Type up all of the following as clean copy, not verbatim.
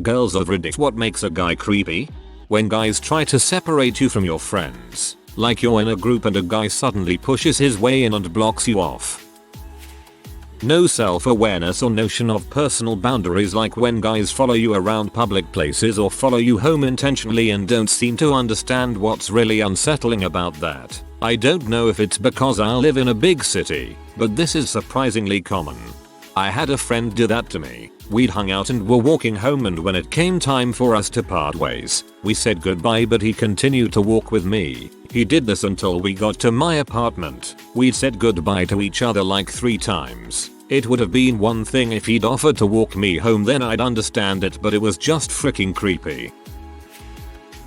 Girls of Reddit, what makes a guy creepy? When guys try to separate you from your friends. Like you're in a group and a guy suddenly pushes his way in and blocks you off. No self-awareness or notion of personal boundaries, like when guys follow you around public places or follow you home intentionally and don't seem to understand what's really unsettling about that. I don't know if it's because I live in a big city, but this is surprisingly common. I had a friend do that to me. We'd hung out and were walking home, and when it came time for us to part ways, we said goodbye, but he continued to walk with me. He did this until we got to my apartment. We'd said goodbye to each other like 3 times. It would have been one thing if he'd offered to walk me home, then I'd understand it, but it was just freaking creepy.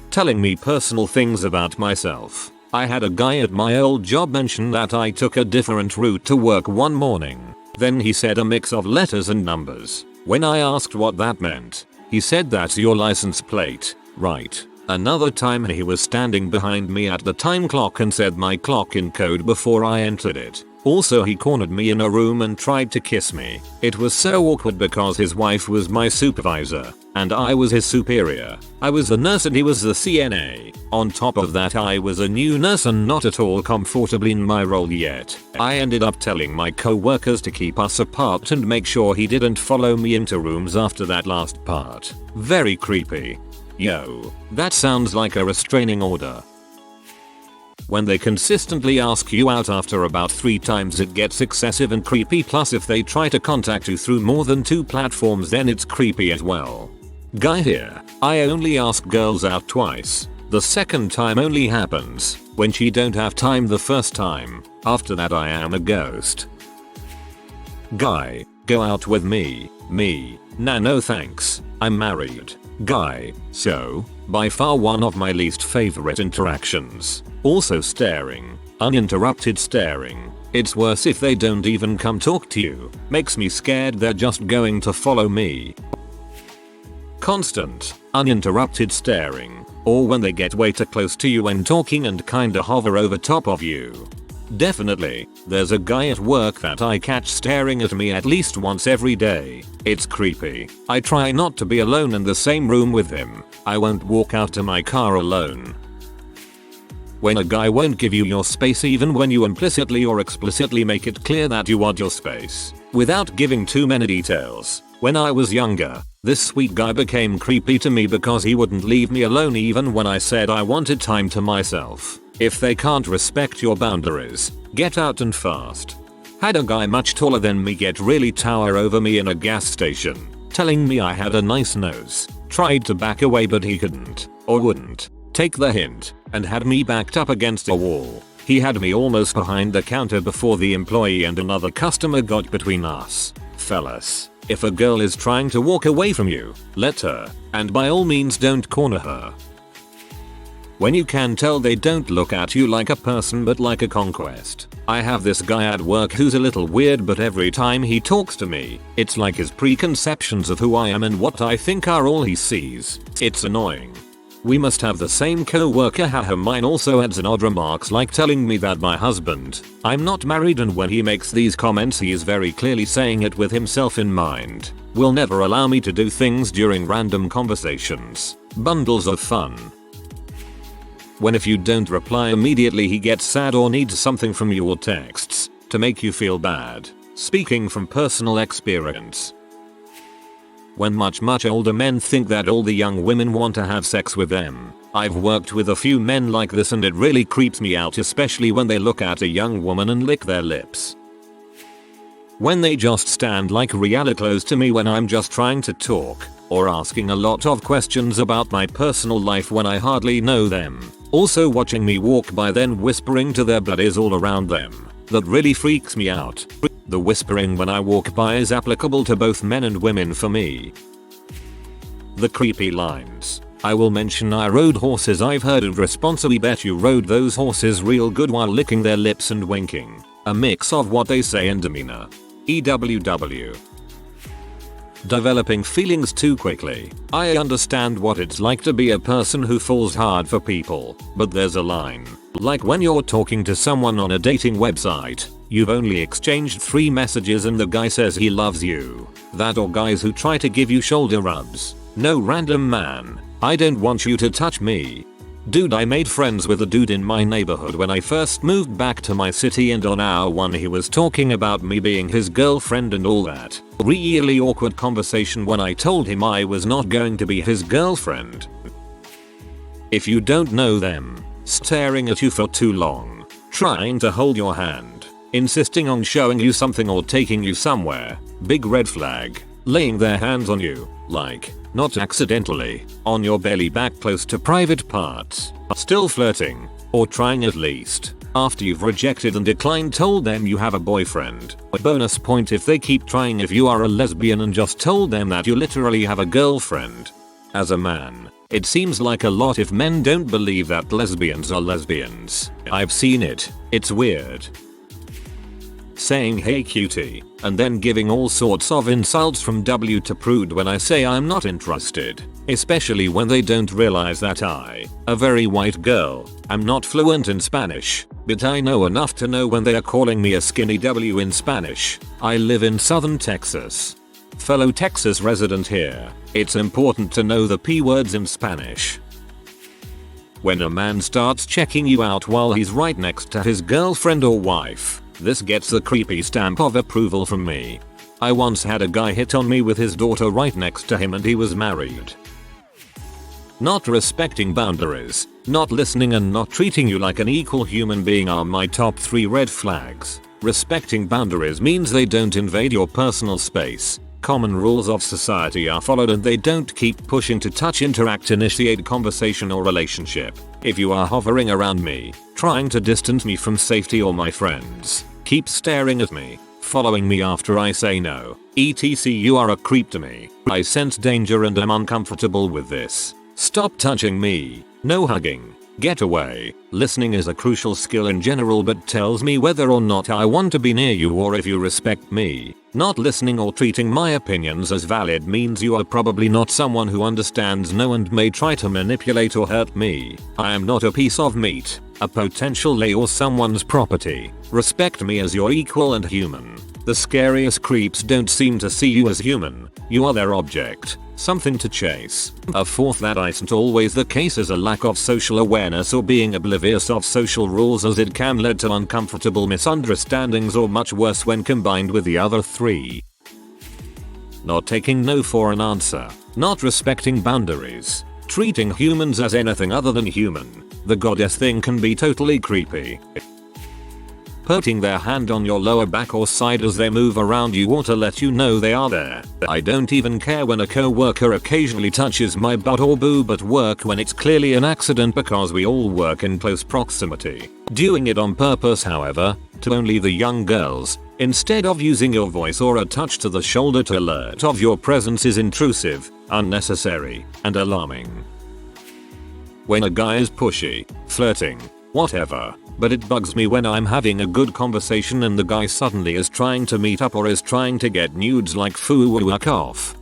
Telling me personal things about myself. I had a guy at my old job mention that I took a different route to work one morning. Then he said a mix of letters and numbers. When I asked what that meant, he said, "That's your license plate, right?" Another time he was standing behind me at the time clock and said my clock in code before I entered it. Also, he cornered me in a room and tried to kiss me. It was so awkward because his wife was my supervisor and I was his superior. I was the nurse and he was the CNA. On top of that, I was a new nurse and not at all comfortable in my role yet. I ended up telling my co-workers to keep us apart and make sure he didn't follow me into rooms after that last part. Very creepy. Yo, that sounds like a restraining order. When they consistently ask you out after about 3 times, it gets excessive and creepy, plus if they try to contact you through more than 2 platforms, then it's creepy as well. Guy here, I only ask girls out twice. The second time only happens when she don't have time the first time. After that I am a ghost. Guy, go out with me. Me, nah, no thanks, I'm married. Guy, so, by far one of my least favorite interactions. Also staring, uninterrupted staring. It's worse if they don't even come talk to you. Makes me scared they're just going to follow me. Constant, uninterrupted staring, or when they get way too close to you when talking and kinda hover over top of you. Definitely, there's a guy at work that I catch staring at me at least once every day. It's creepy. I try not to be alone in the same room with him. I won't walk out to my car alone. When a guy won't give you your space even when you implicitly or explicitly make it clear that you want your space. Without giving too many details, when I was younger, this sweet guy became creepy to me because he wouldn't leave me alone even when I said I wanted time to myself. If they can't respect your boundaries, get out and fast. Had a guy much taller than me get really tower over me in a gas station, telling me I had a nice nose. Tried to back away but he couldn't, or wouldn't, take the hint, and had me backed up against a wall. He had me almost behind the counter before the employee and another customer got between us. Fellas, if a girl is trying to walk away from you, let her, and by all means don't corner her. When you can tell they don't look at you like a person but like a conquest. I have this guy at work who's a little weird, but every time he talks to me, it's like his preconceptions of who I am and what I think are all he sees. It's annoying. We must have the same co-worker. Haha, mine also adds an odd remarks like telling me that my husband, I'm not married, and when he makes these comments he is very clearly saying it with himself in mind. Will never allow me to do things during random conversations. Bundles of fun. When if you don't reply immediately he gets sad or needs something from you or texts to make you feel bad. Speaking from personal experience. When much older men think that all the young women want to have sex with them. I've worked with a few men like this and it really creeps me out, especially when they look at a young woman and lick their lips. When they just stand like really close to me when I'm just trying to talk, or asking a lot of questions about my personal life when I hardly know them. Also watching me walk by then whispering to their buddies all around them. That really freaks me out. The whispering when I walk by is applicable to both men and women for me. The creepy lines. I will mention I rode horses. I've heard and responsibly bet you rode those horses real good while licking their lips and winking. A mix of what they say and demeanor. EWW. Developing feelings too quickly. I understand what it's like to be a person who falls hard for people, but there's a line. Like when you're talking to someone on a dating website, you've only exchanged 3 messages and the guy says he loves you. That, or guys who try to give you shoulder rubs. No random man. I don't want you to touch me. Dude, I made friends with a dude in my neighborhood when I first moved back to my city, and on hour 1 he was talking about me being his girlfriend and all that. Really awkward conversation when I told him I was not going to be his girlfriend. If you don't know them, staring at you for too long, trying to hold your hand, insisting on showing you something or taking you somewhere, big red flag. Laying their hands on you, like, not accidentally, on your belly back close to private parts, still flirting, or trying at least, after you've rejected and declined told them you have a boyfriend. Bonus point if they keep trying if you are a lesbian and just told them that you literally have a girlfriend. As a man, it seems like a lot if men don't believe that lesbians are lesbians. I've seen it, it's weird. Saying hey cutie, and then giving all sorts of insults from W to prude when I say I'm not interested, especially when they don't realize that I, a very white girl, am not fluent in Spanish, but I know enough to know when they are calling me a skinny W in Spanish. I live in southern Texas. Fellow Texas resident here, it's important to know the P words in Spanish. When a man starts checking you out while he's right next to his girlfriend or wife, this gets the creepy stamp of approval from me. I once had a guy hit on me with his daughter right next to him and he was married. Not respecting boundaries, not listening and not treating you like an equal human being are my top 3 red flags. Respecting boundaries means they don't invade your personal space. Common rules of society are followed and they don't keep pushing to touch, interact, initiate conversation or relationship. If you are hovering around me, trying to distance me from safety or my friends, keep staring at me, following me after I say no, etc. you are a creep to me. I sense danger and am uncomfortable with this. Stop touching me. No hugging. Get away. Listening is a crucial skill in general but tells me whether or not I want to be near you or if you respect me. Not listening or treating my opinions as valid means you are probably not someone who understands no and may try to manipulate or hurt me. I am not a piece of meat, a potential lay or someone's property. Respect me as your equal and human. The scariest creeps don't seem to see you as human. You are their object, something to chase. A fourth that isn't always the case is a lack of social awareness or being oblivious of social rules, as it can lead to uncomfortable misunderstandings or much worse when combined with the other 3. Not taking no for an answer. Not respecting boundaries. Treating humans as anything other than human. The goddess thing can be totally creepy. Putting their hand on your lower back or side as they move around you or to let you know they are there. I don't even care when a co-worker occasionally touches my butt or boob at work when it's clearly an accident because we all work in close proximity. Doing it on purpose, however, to only the young girls, instead of using your voice or a touch to the shoulder to alert of your presence is intrusive, unnecessary, and alarming. When a guy is pushy, flirting, whatever, but it bugs me when I'm having a good conversation and the guy suddenly is trying to meet up or is trying to get nudes like fuck off.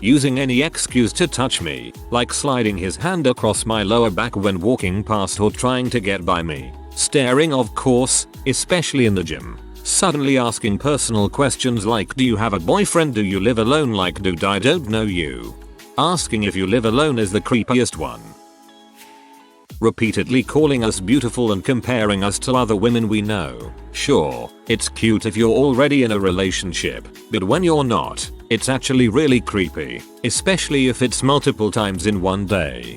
Using any excuse to touch me, like sliding his hand across my lower back when walking past or trying to get by me. Staring, of course, especially in the gym. Suddenly asking personal questions like, do you have a boyfriend, do you live alone, like dude I don't know you. Asking if you live alone is the creepiest one. Repeatedly calling us beautiful and comparing us to other women we know. Sure, it's cute if you're already in a relationship, but when you're not, it's actually really creepy, especially if it's multiple times in one day.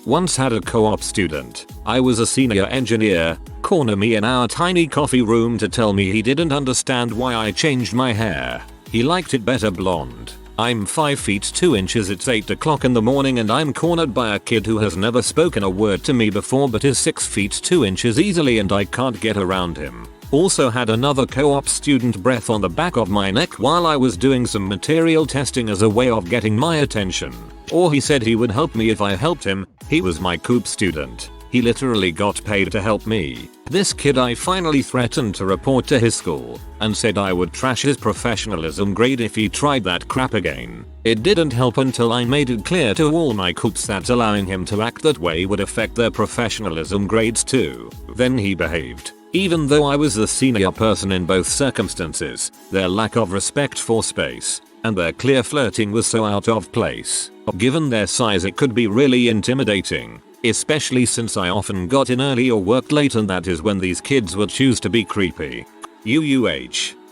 Once had a co-op student, I was a senior engineer, corner me in our tiny coffee room to tell me he didn't understand why I changed my hair. He liked it better blonde. I'm 5 feet 2 inches, it's 8 o'clock in the morning and I'm cornered by a kid who has never spoken a word to me before but is 6 feet 2 inches easily and I can't get around him. Also had another co-op student breath on the back of my neck while I was doing some material testing as a way of getting my attention. Or he said he would help me if I helped him. He was my coop student. He literally got paid to help me. This kid I finally threatened to report to his school and said I would trash his professionalism grade if he tried that crap again. It didn't help until I made it clear to all my coops that allowing him to act that way would affect their professionalism grades too. Then he behaved. Even though I was the senior person in both circumstances, their lack of respect for space, and their clear flirting was so out of place. Given their size, it could be really intimidating, especially since I often got in early or worked late, and that is when these kids would choose to be creepy.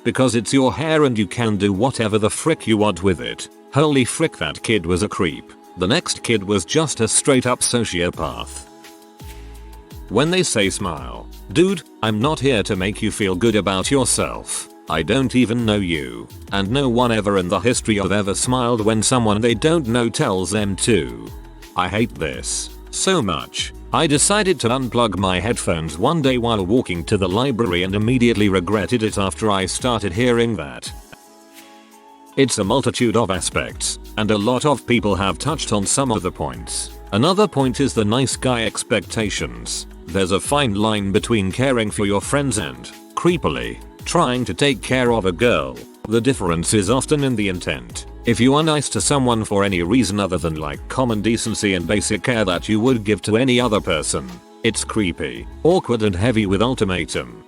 Because it's your hair and you can do whatever the frick you want with it. Holy frick, that kid was a creep. The next kid was just a straight up sociopath. When they say smile, dude, I'm not here to make you feel good about yourself. I don't even know you, and no one ever in the history of ever smiled when someone they don't know tells them to. I hate this so much. I decided to unplug my headphones one day while walking to the library and immediately regretted it after I started hearing that. It's a multitude of aspects, and a lot of people have touched on some of the points. Another point is the nice guy expectations. There's a fine line between caring for your friends and, creepily, trying to take care of a girl. The difference is often in the intent. If you are nice to someone for any reason other than like common decency and basic care that you would give to any other person, it's creepy, awkward and heavy with ultimatum.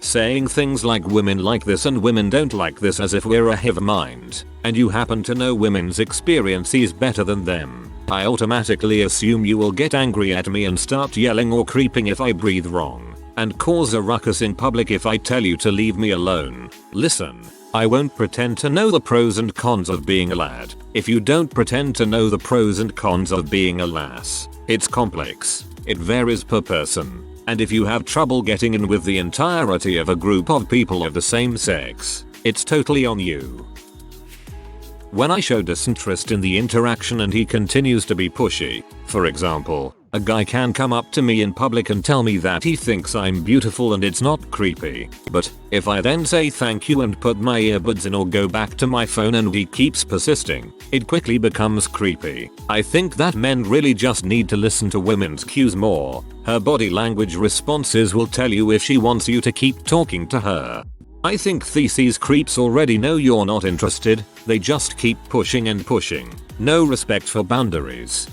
Saying things like women like this and women don't like this as if we're a hive mind, and you happen to know women's experiences better than them. I automatically assume you will get angry at me and start yelling or creeping if I breathe wrong, and cause a ruckus in public if I tell you to leave me alone. Listen, I won't pretend to know the pros and cons of being a lad. If you don't pretend to know the pros and cons of being a lass, it's complex. It varies per person. And if you have trouble getting in with the entirety of a group of people of the same sex, it's totally on you. When I show disinterest in the interaction and he continues to be pushy, for example, a guy can come up to me in public and tell me that he thinks I'm beautiful and it's not creepy. But if I then say thank you and put my earbuds in or go back to my phone and he keeps persisting, it quickly becomes creepy. I think that men really just need to listen to women's cues more. Her body language responses will tell you if she wants you to keep talking to her. I think these creeps already know you're not interested, they just keep pushing and pushing. No respect for boundaries.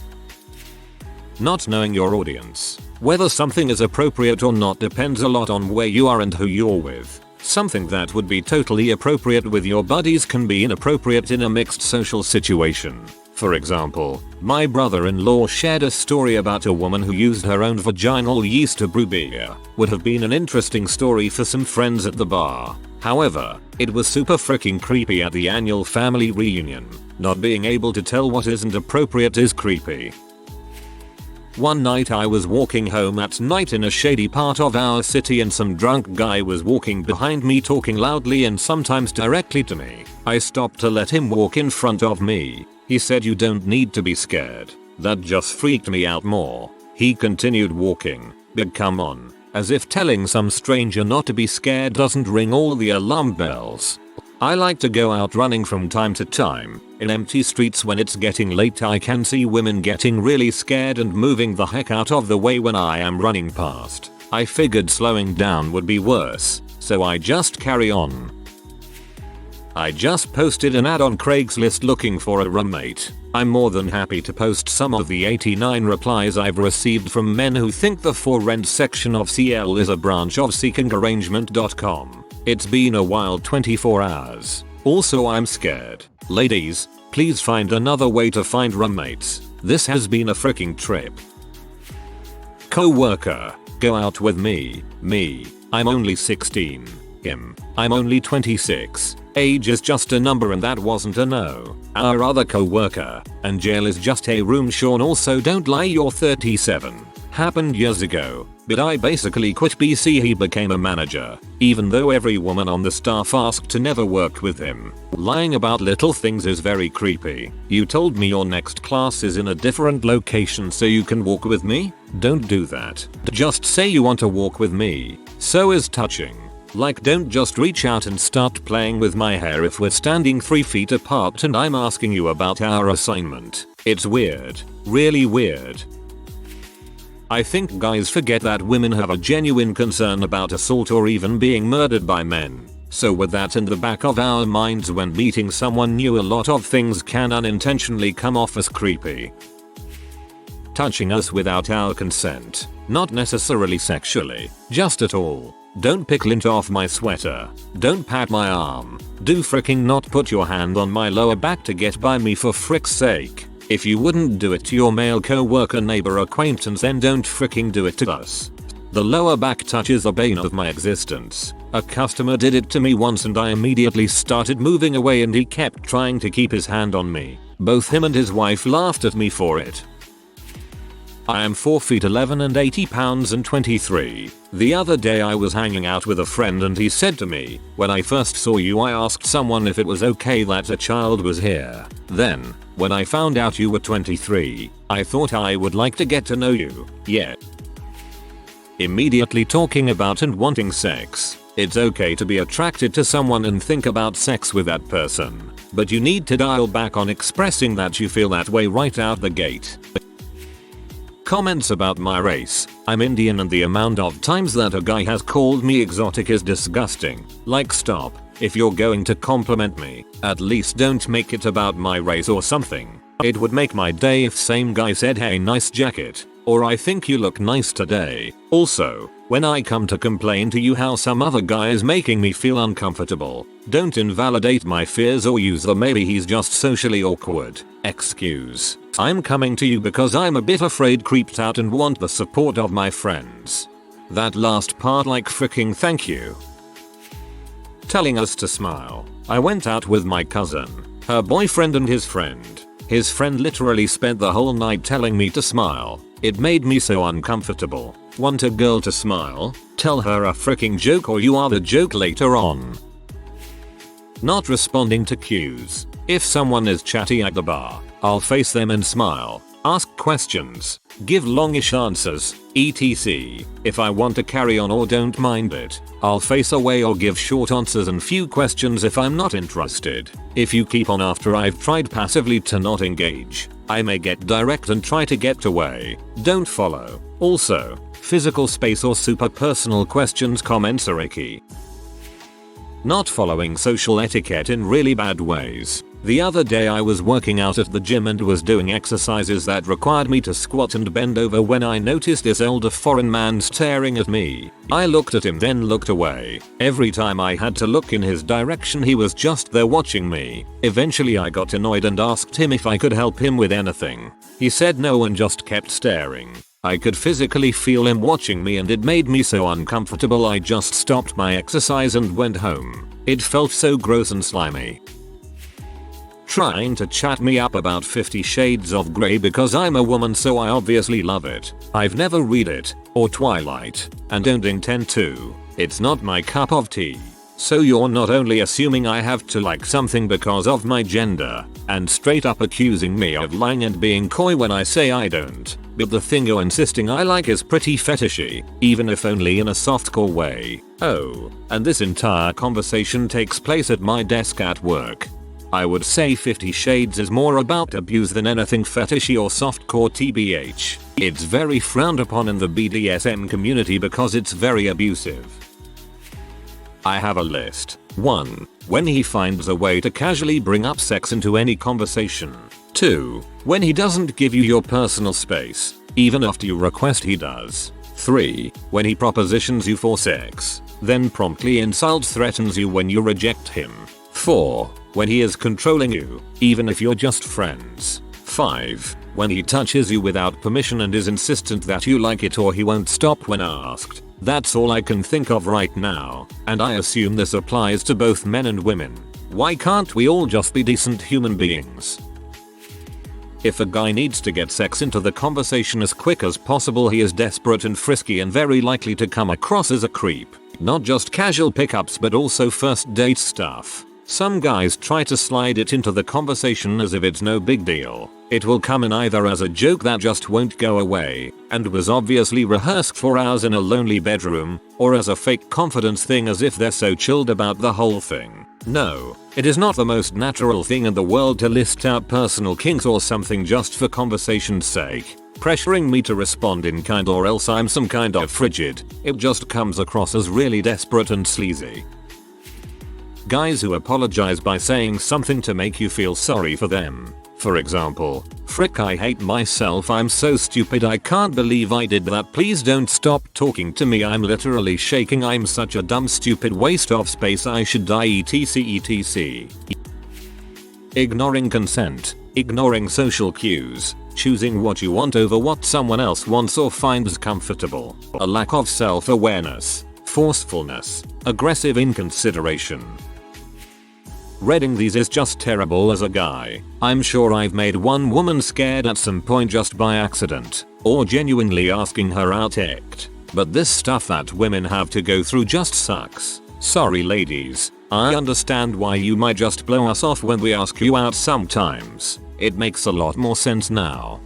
Not knowing your audience. Whether something is appropriate or not depends a lot on where you are and who you're with. Something that would be totally appropriate with your buddies can be inappropriate in a mixed social situation. For example, my brother-in-law shared a story about a woman who used her own vaginal yeast to brew beer. Would have been an interesting story for some friends at the bar. However, it was super freaking creepy at the annual family reunion. Not being able to tell what isn't appropriate is creepy. One night I was walking home at night in a shady part of our city and some drunk guy was walking behind me talking loudly and sometimes directly to me. I stopped to let him walk in front of me. He said, "You don't need to be scared." That just freaked me out more. He continued walking. But come on, as if telling some stranger not to be scared doesn't ring all the alarm bells. I like to go out running from time to time. In empty streets when it's getting late I can see women getting really scared and moving the heck out of the way when I am running past. I figured slowing down would be worse, so I just carry on. I just posted an ad on Craigslist looking for a roommate. I'm more than happy to post some of the 89 replies I've received from men who think the for rent section of CL is a branch of seekingarrangement.com. It's been a wild 24 hours. Also, I'm scared. Ladies, please find another way to find roommates. This has been a freaking trip. Co-worker, go out with me. Me, I'm only 16. Him, I'm only 26. Age is just a number and that wasn't a no. Our other co-worker, and jail is just a room. Sean, also don't lie, you're 37. Happened years ago, but I basically quit BC. He became a manager, even though every woman on the staff asked to never work with him. Lying about little things is very creepy. You told me your next class is in a different location so you can walk with me? Don't do that. Just say you want to walk with me. So is touching. Like, don't just reach out and start playing with my hair if we're standing 3 feet apart and I'm asking you about our assignment. It's weird. Really weird. I think guys forget that women have a genuine concern about assault or even being murdered by men. So with that in the back of our minds when meeting someone new, a lot of things can unintentionally come off as creepy. Touching us without our consent. Not necessarily sexually, just at all. Don't pick lint off my sweater. Don't pat my arm. Do fricking not put your hand on my lower back to get by me for frick's sake. If you wouldn't do it to your male co-worker, neighbor, acquaintance, then don't fricking do it to us. The lower back touch is the bane of my existence. A customer did it to me once and I immediately started moving away and he kept trying to keep his hand on me. Both him and his wife laughed at me for it. I am 4 feet 11 and 80 pounds and 23. The other day I was hanging out with a friend and he said to me, when I first saw you I asked someone if it was okay that a child was here. Then, when I found out you were 23, I thought I would like to get to know you. Yeah. Immediately talking about and wanting sex. It's okay to be attracted to someone and think about sex with that person, but you need to dial back on expressing that you feel that way right out the gate. Comments about my race. I'm Indian and the amount of times that a guy has called me exotic is disgusting. Like, stop. If you're going to compliment me, at least don't make it about my race or something. It would make my day if same guy said, hey, nice jacket, or I think you look nice today. Also, when I come to complain to you how some other guy is making me feel uncomfortable, don't invalidate my fears or use the maybe he's just socially awkward excuse. I'm coming to you because I'm a bit afraid, creeped out, and want the support of my friends. That last part, like fricking thank you. Telling us to smile. I went out with my cousin, her boyfriend and his friend. His friend literally spent the whole night telling me to smile. It made me so uncomfortable. Want a girl to smile? Tell her a freaking joke or you are the joke later on. Not responding to cues. If someone is chatty at the bar, I'll face them and smile. Ask questions. Give longish answers, etc. If I want to carry on or don't mind it, I'll face away or give short answers and few questions if I'm not interested. If you keep on after I've tried passively to not engage, I may get direct and try to get away. Don't follow. Also, physical space or super personal questions, comments are icky. Not following social etiquette in really bad ways. The other day I was working out at the gym and was doing exercises that required me to squat and bend over when I noticed this older foreign man staring at me. I looked at him, then looked away. Every time I had to look in his direction he was just there watching me. Eventually I got annoyed and asked him if I could help him with anything. He said no and just kept staring. I could physically feel him watching me and it made me so uncomfortable I just stopped my exercise and went home. It felt so gross and slimy. Trying to chat me up about 50 Shades of Grey because I'm a woman, so I obviously love it. I've never read it, or Twilight, and don't intend to. It's not my cup of tea. So you're not only assuming I have to like something because of my gender, and straight up accusing me of lying and being coy when I say I don't, but the thing you're insisting I like is pretty fetishy, even if only in a softcore way. Oh, and this entire conversation takes place at my desk at work. I would say 50 Shades is more about abuse than anything fetishy or softcore tbh. It's very frowned upon in the BDSM community because it's very abusive. I have a list. 1. When he finds a way to casually bring up sex into any conversation. 2. When he doesn't give you your personal space, even after you request he does. 3. When he propositions you for sex, then promptly insults, threatens you when you reject him. 4. When he is controlling you, even if you're just friends. 5. When he touches you without permission and is insistent that you like it or he won't stop when asked. That's all I can think of right now, and I assume this applies to both men and women. Why can't we all just be decent human beings? If a guy needs to get sex into the conversation as quick as possible, he is desperate and frisky and very likely to come across as a creep. Not just casual pickups but also first date stuff. Some guys try to slide it into the conversation as if it's no big deal. It will come in either as a joke that just won't go away, and was obviously rehearsed for hours in a lonely bedroom, or as a fake confidence thing as if they're so chilled about the whole thing. No, it is not the most natural thing in the world to list out personal kinks or something just for conversation's sake. Pressuring me to respond in kind or else I'm some kind of frigid. It just comes across as really desperate and sleazy. Guys who apologize by saying something to make you feel sorry for them. For example, Frick, I hate myself, I'm so stupid, I can't believe I did that, please don't stop talking to me, I'm literally shaking, I'm such a dumb stupid waste of space, I should die etc. Ignoring consent, ignoring social cues, choosing what you want over what someone else wants or finds comfortable, a lack of self-awareness, forcefulness, aggressive inconsideration. Reading these is just terrible as a guy. I'm sure I've made one woman scared at some point just by accident, or genuinely asking her out icked. But this stuff that women have to go through just sucks. Sorry ladies, I understand why you might just blow us off when we ask you out sometimes. It makes a lot more sense now.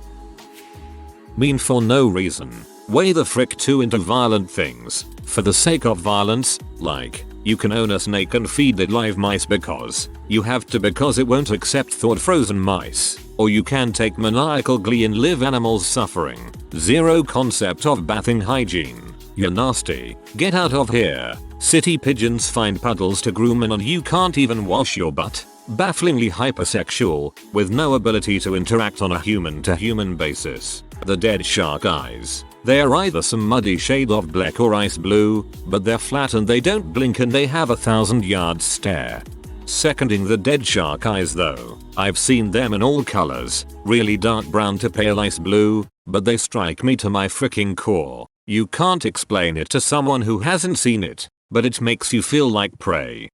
Mean for no reason. Way the frick too into violent things, for the sake of violence, like, you can own a snake and feed it live mice because you have to because it won't accept thawed frozen mice. Or you can take maniacal glee in live animals suffering. Zero concept of bathing hygiene. You're nasty. Get out of here. City pigeons find puddles to groom in and you can't even wash your butt. Bafflingly hypersexual, with no ability to interact on a human-to-human basis. The dead shark eyes. They are either some muddy shade of black or ice blue, but they're flat and they don't blink and they have 1,000-yard stare. Seconding the dead shark eyes though, I've seen them in all colors, really dark brown to pale ice blue, but they strike me to my freaking core. You can't explain it to someone who hasn't seen it, but it makes you feel like prey.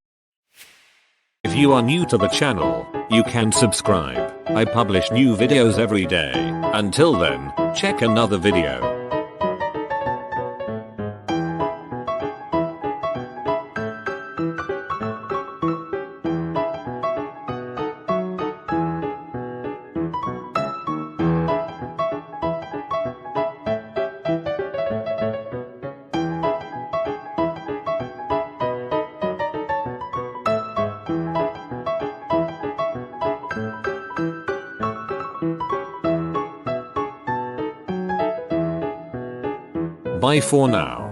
If you are new to the channel, you can subscribe. I publish new videos every day. Until then, check another video. Bye for now.